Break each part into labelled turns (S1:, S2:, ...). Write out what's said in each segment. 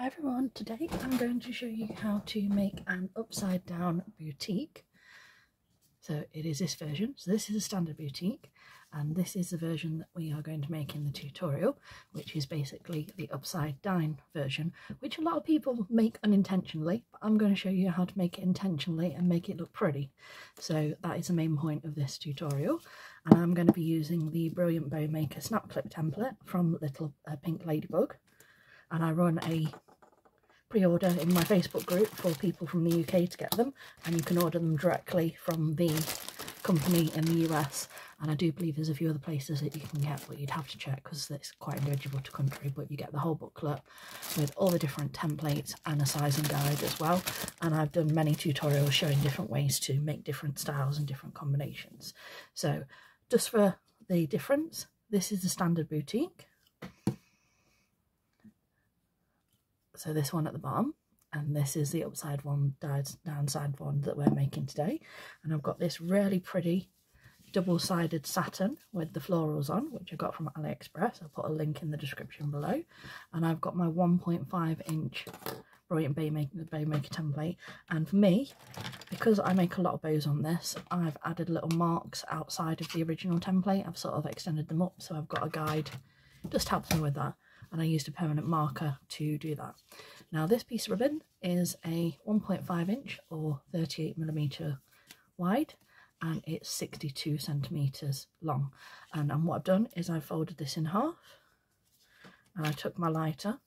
S1: Hi everyone, today I'm going to show you how to make an upside down boutique. So it is this version. So this is a standard boutique and this is the version that we are going to make in the tutorial, which is basically the upside down version, which a lot of people make unintentionally, but I'm going to show you how to make it intentionally and make it look pretty. So that is the main point of this tutorial, and I'm going to be using the Brilliant Bow Maker snap clip template from Little Pink Ladybug. And I run a pre-order in my Facebook group for people from the UK to get them, and you can order them directly from the company in the US, and I do believe there's a few other places that you can get, but you'd have to check because it's quite individual to country. But you get the whole booklet with all the different templates and a sizing guide as well, and I've done many tutorials showing different ways to make different styles and different combinations. So just for the difference, this is the standard boutique. So this one at the bottom, and this is the upside one, downside one that we're making today. And I've got this really pretty double-sided satin with the florals on, which I got from AliExpress. I'll put a link in the description below. And I've got my 1.5-inch Brilliant Bow Maker template. And for me, because I make a lot of bows on this, I've added little marks outside of the original template. I've sort of extended them up, so I've got a guide. It just helps me with that. And I used a permanent marker to do that. Now this piece of ribbon is a 1.5-inch or 38mm wide, and it's 62 centimeters long. And what I've done is I've folded this in half, and I took my lighter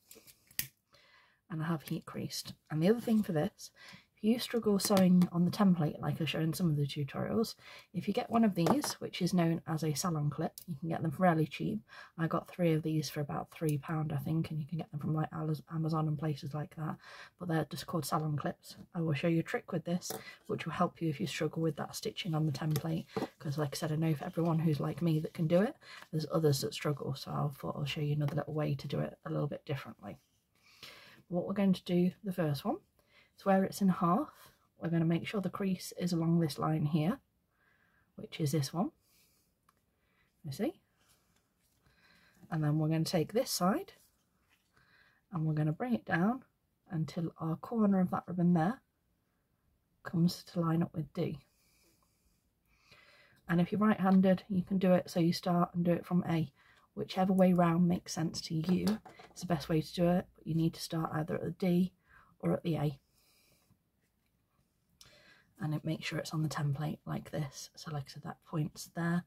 S1: and I have heat creased. And the other thing for this, if you struggle sewing on the template like I show in some of the tutorials, if you get one of these, which is known as a salon clip, you can get them fairly cheap. I got 3 of these for about £3 I think, and you can get them from like Amazon and places like that, but they're just called salon clips. I will show you a trick with this which will help you if you struggle with that stitching on the template, because like I said, I know for everyone who's like me that can do it, there's others that struggle, so I thought I'll show you another little way to do it a little bit differently. What we're going to do, the first one, is where it's in half, we're going to make sure the crease is along this line here, which is this one, you see, and then we're going to take this side and we're going to bring it down until our corner of that ribbon there comes to line up with D. And if you're right-handed, you can do it so you start and do it from A. Whichever way round makes sense to you is the best way to do it, but you need to start either at the D or at the A. And it makes sure it's on the template like this. So like I said, that point's there,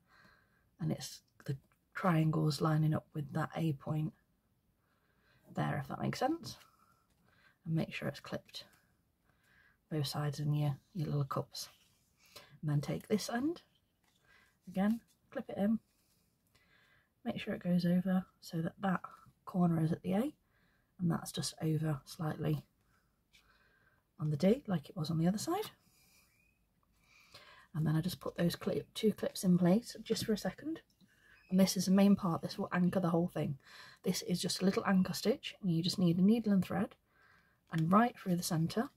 S1: and it's the triangles lining up with that A point there, if that makes sense. And make sure it's clipped both sides in your little cups. And then take this end, again, clip it in. Make sure it goes over so that that corner is at the A, and that's just over slightly on the D like it was on the other side. And then I just put those two clips in place just for a second, and this is the main part. This will anchor the whole thing. This is just a little anchor stitch, and you just need a needle and thread, and right through the centre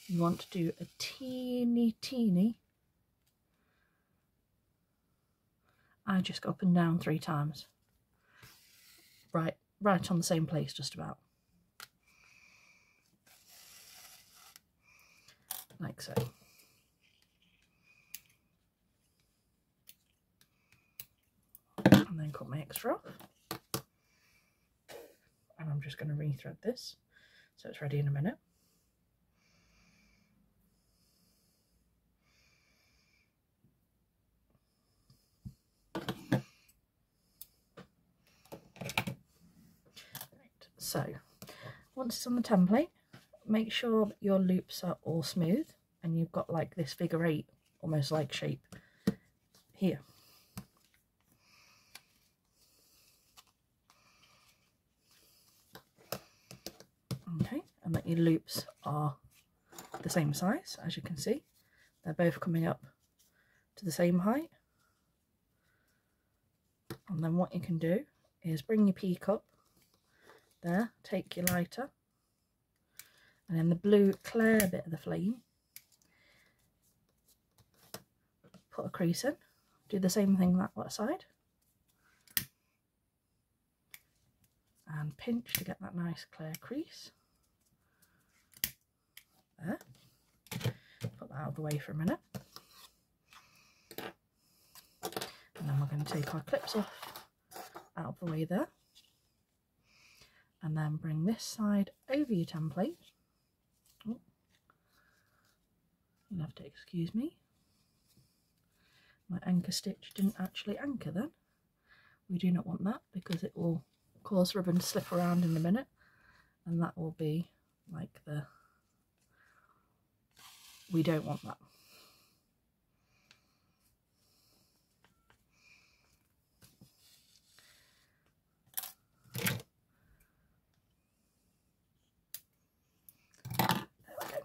S1: you want to do a teeny I just go up and down 3 times, right on the same place just about, like so. And then cut my extra off, and I'm just going to re-thread this so it's ready in a minute. So once it's on the template, make sure that your loops are all smooth and you've got like this figure 8 almost like shape here. Okay, and that your loops are the same size, as you can see. They're both coming up to the same height. And then what you can do is bring your peak up there, take your lighter, and in the blue clear bit of the flame, put a crease in. Do the same thing that side, and pinch to get that nice clear crease. There. Put that out of the way for a minute. And then we're going to take our clips off out of the way there. And then bring this side over your template. Oh, you'll have to excuse me. My anchor stitch didn't actually anchor then. We do not want that because it will cause ribbon to slip around in a minute, and that will be like the... we don't want that. There we go.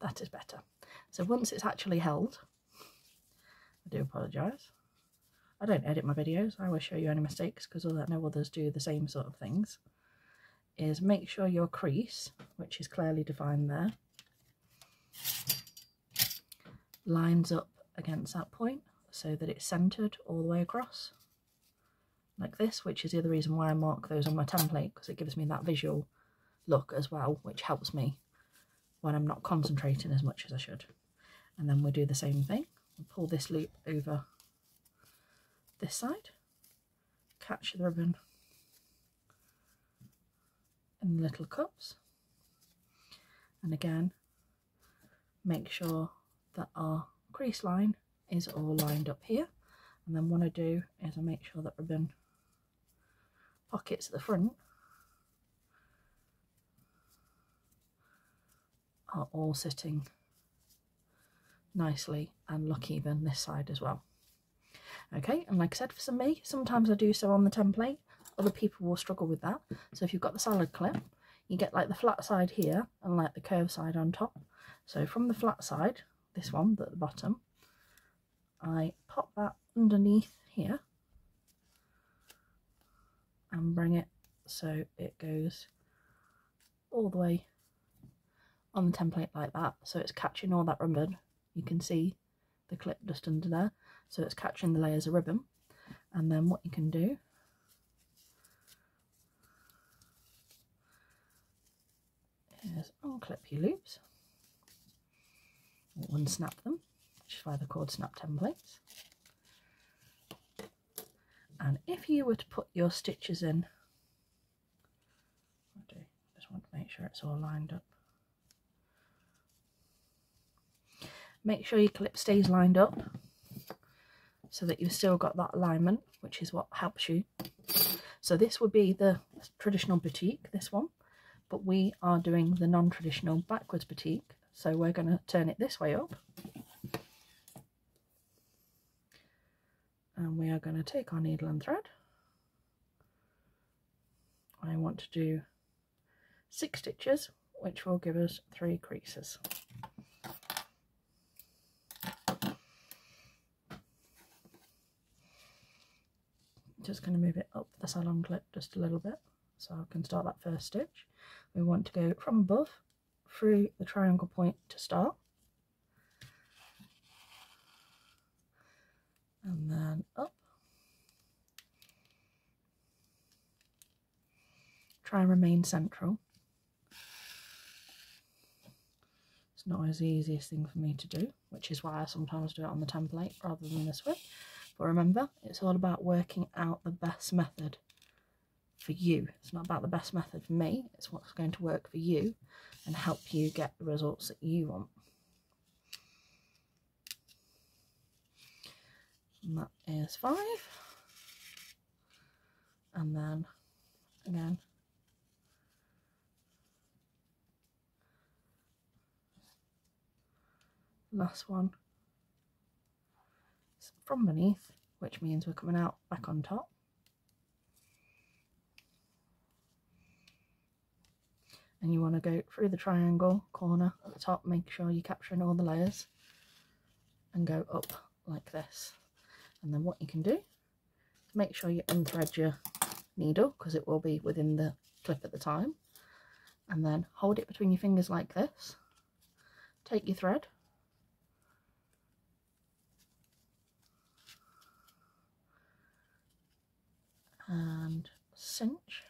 S1: That is better. So once it's actually held, I do apologise. I don't edit my videos, I always show you any mistakes because I know others do the same sort of things. Is make sure your crease, which is clearly defined there, lines up against that point so that it's centred all the way across like this, which is the other reason why I mark those on my template, because it gives me that visual look as well, which helps me when I'm not concentrating as much as I should. And then we'll do the same thing. We'll pull this loop over this side, catch the ribbon in the little cups, and again make sure that our crease line is all lined up here. And then what I do is I make sure that ribbon pockets at the front are all sitting nicely and look even this side as well. Okay, and like I said, for me, sometimes I do so on the template, other people will struggle with that. So if you've got the salad clip, you get like the flat side here and like the curved side on top. So from the flat side, this one at the bottom, I pop that underneath here and bring it so it goes all the way on the template like that, so it's catching all that ribbon. You can see the clip just under there, so it's catching the layers of ribbon. And then what you can do is unclip your loops or unsnap them, which is why they're called snap templates. And if you were to put your stitches in, I just want to make sure it's all lined up. Make sure your clip stays lined up so that you've still got that alignment, which is what helps you. So this would be the traditional boutique, this one, but we are doing the non-traditional backwards boutique. So we're going to turn it this way up. And we are going to take our needle and thread. I want to do 6 stitches, which will give us 3 creases. Just going to move it up the salon clip just a little bit so I can start that first stitch. We want to go from above through the triangle point to start, and then up. Try and remain central. It's not always the easiest thing for me to do, which is why I sometimes do it on the template rather than this way. But remember, it's all about working out the best method for you. It's not about the best method for me, it's what's going to work for you and help you get the results that you want. And that is 5. And then again, last one from beneath, which means we're coming out back on top. And you want to go through the triangle corner at the top, make sure you're capturing all the layers, and go up like this. And then what you can do is make sure you unthread your needle, because it will be within the clip at the time, and then hold it between your fingers like this, take your thread, and cinch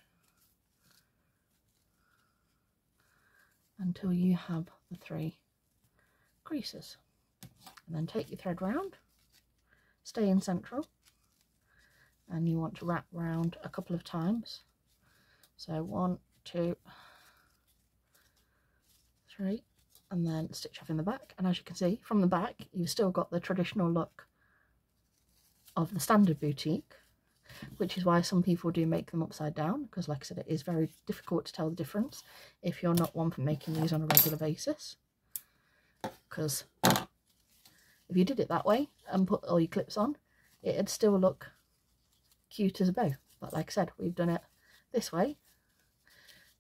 S1: until you have the 3 creases, and then take your thread round, stay in central, and you want to wrap round a couple of times. So 1, 2, 3, and then stitch off in the back. And as you can see from the back, you've still got the traditional look of the standard boutique, which is why some people do make them upside down, because like I said, it is very difficult to tell the difference if you're not one for making these on a regular basis. Because if you did it that way and put all your clips on, it'd still look cute as a bow. But like I said, we've done it this way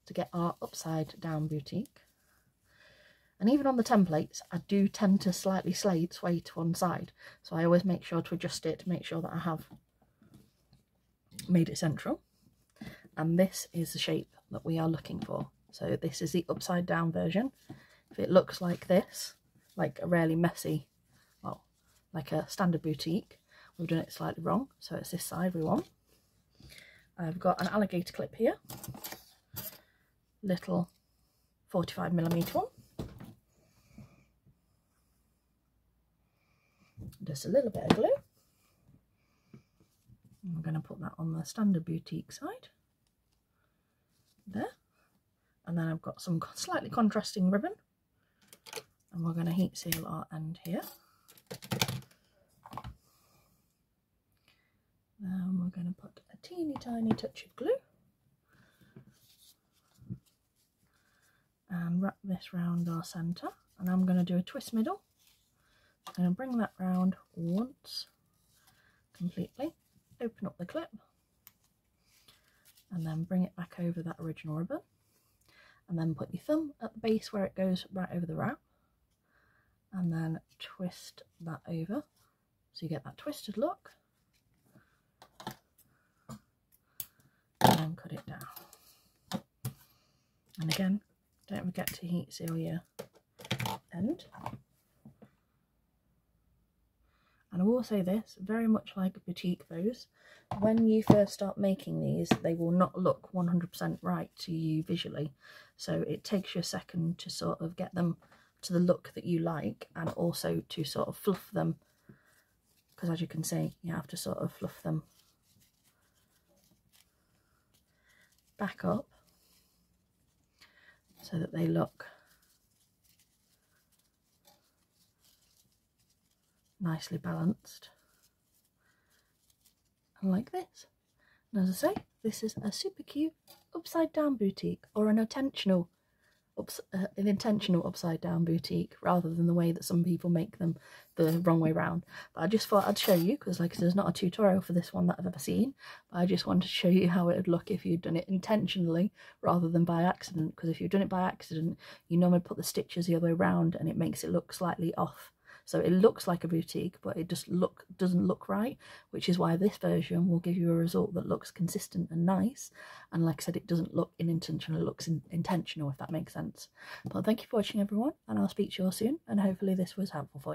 S1: to get our upside down boutique. And even on the templates, I do tend to slightly sway to one side, so I always make sure to adjust it to make sure that I have made it central. And this is the shape that we are looking for. So this is the upside down version. If it looks like this, like a really messy, well, like a standard boutique, we've done it slightly wrong, so it's this side we want. I've got an alligator clip here, little 45mm one, just a little bit of glue. I'm going to put that on the standard boutique side there, and then I've got some slightly contrasting ribbon, and we're going to heat seal our end here. Then we're going to put a teeny tiny touch of glue and wrap this round our centre, and I'm going to do a twist middle. I'm going to bring that round once completely, open up the clip, and then bring it back over that original ribbon, and then put your thumb at the base where it goes right over the wrap, and then twist that over so you get that twisted look, and then cut it down. And again, don't forget to heat seal your end. And I will say this, very much like boutique bows, when you first start making these, they will not look 100% right to you visually. So it takes you a second to sort of get them to the look that you like, and also to sort of fluff them, because as you can see, you have to sort of fluff them back up so that they look nicely balanced, and like this. And as I say, this is a super cute upside down boutique, or an intentional upside down boutique, rather than the way that some people make them the wrong way round. But I just thought I'd show you, because like I said, there's not a tutorial for this one that I've ever seen, but I just wanted to show you how it would look if you'd done it intentionally rather than by accident. Because if you've done it by accident, you normally put the stitches the other way round and it makes it look slightly off. So it looks like a boutique, but it just doesn't look right, which is why this version will give you a result that looks consistent and nice. And like I said, it doesn't look unintentional, it looks intentional, if that makes sense. But thank you for watching, everyone, and I'll speak to you all soon, and hopefully this was helpful for you.